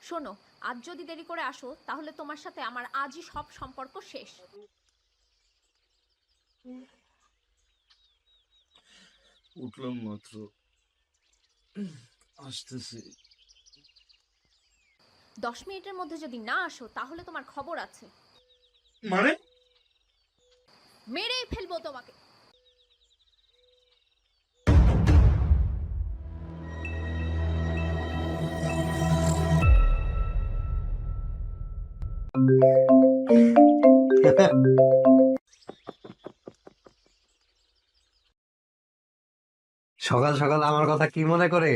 শোনো, আজ যদি দেরি করে আসো তাহলে তোমার সাথে আমার আজই সব সম্পর্ক শেষ। উঠলাম মাত্র, আসতেছি। 10 মিনিটের মধ্যে যদি না আসো তাহলে তোমার খবর আছে। মানে? মেরেই ফেলবো তোমাকে। সকাল সকাল আমার কথা কি মনে করে?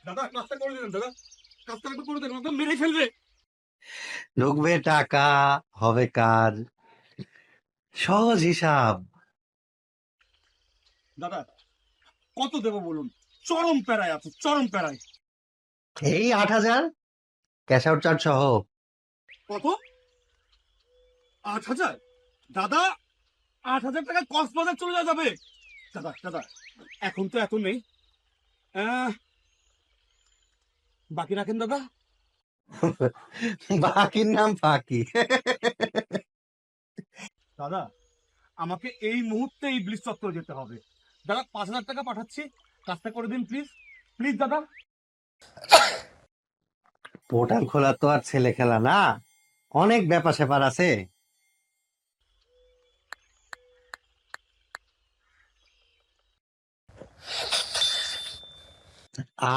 দাদা কাজটা করে দিলেন, দাদা কাজটা একটু করে দেন, একদম মেরে ফেলবে। ঢুকবে টাকা, হবে কাজ, সহজ হিসাব। দাদা কত দেবো বলুন? চরম প্যারায় আছে, চরম প্যারায়। এই 8,000 ক্যাশ আউট চার্জ সহ। কত? 8,000? দাদা 8,000 টাকা কক্সবাজার চলে যাবে। দাদা দাদা এখন তো এত নেই, বাকি রাখেন দাদা। বাকির নাম ফাঁকি। দাদা আমাকে এই মুহূর্তে এই ব্লিচ চত্বরে যেতে হবে। দাদা 5,000 টাকা পাঠাচ্ছি, কাজটা করে দিন প্লিজ, প্লিজ দাদা। পোর্টাল খোলা তো আর ছেলে খেলা না, অনেক ব্যাপার স্যাপার আছে।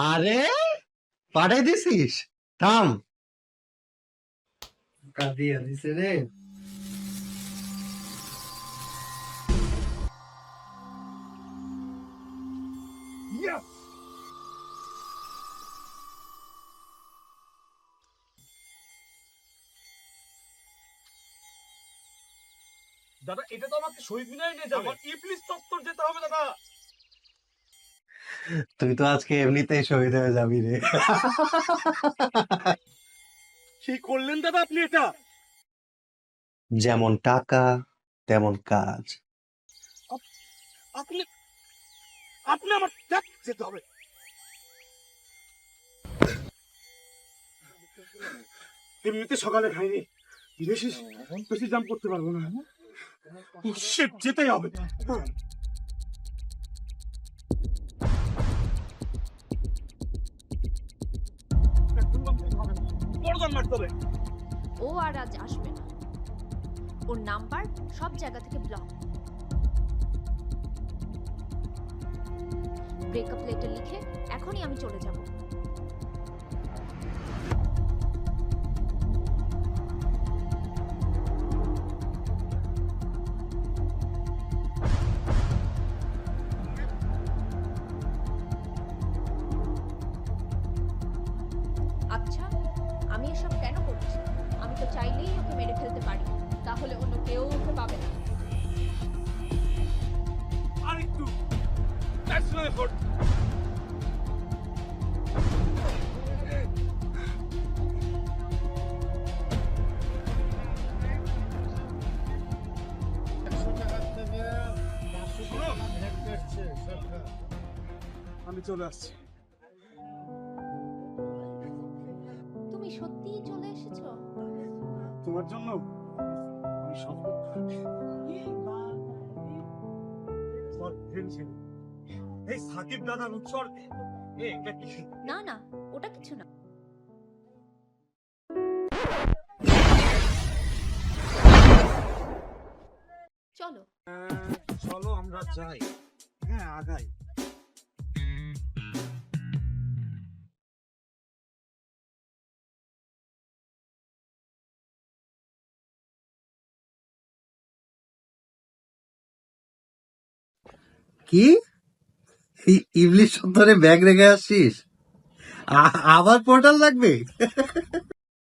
আরে পাঠাই দিছিস? থাম, কাঁদিয়ে দিছে রে। Yes! দাদা এটা তো আমাকে শহীদ মিনারে নিয়ে যাবে, ইবলিস চত্বর যেতে হবে দাদা। তুই তো আজকে এমনিতেই শহীদ হয়ে যাবি রে। কি করলেন দাদা আপনি এটা? যেমন টাকা তেমন কাজ। আপনি আপনি আমার ত্যাগ যেতে হবে। এমনিতে সকালে খাইনি, বেশি বেশি জাম করতে পারবো না। শিট, যেতেই হবে। বড় মারতে হবে। ও আর আজ আসবে না। ওর নাম্বার সব জায়গা থেকে ব্লক। ব্রেকআপ লেটার লিখে এখনই আমি চলে যাব। আচ্ছা, আমি এসব কেন করছি? আমি তো চাইলেই ওকে মেরে ফেলতে পারি, তাহলে অন্য কেউ ওকে পাবে না। আরেকটু, দ্যাটস নো এফোর্ট। আমি চলে আসছি। তুমি সত্যিই চলে এসেছো? তোমার জন্য আমি সব এই সাকিব দাদার উৎসর। না না, ওটা কিছু না। চলো চলো আমরা যাই। হ্যাঁ আগাই। কি ইবলিশ ধরে ব্যাগ রেখে আসছিস? আবার পোর্টাল লাগবে?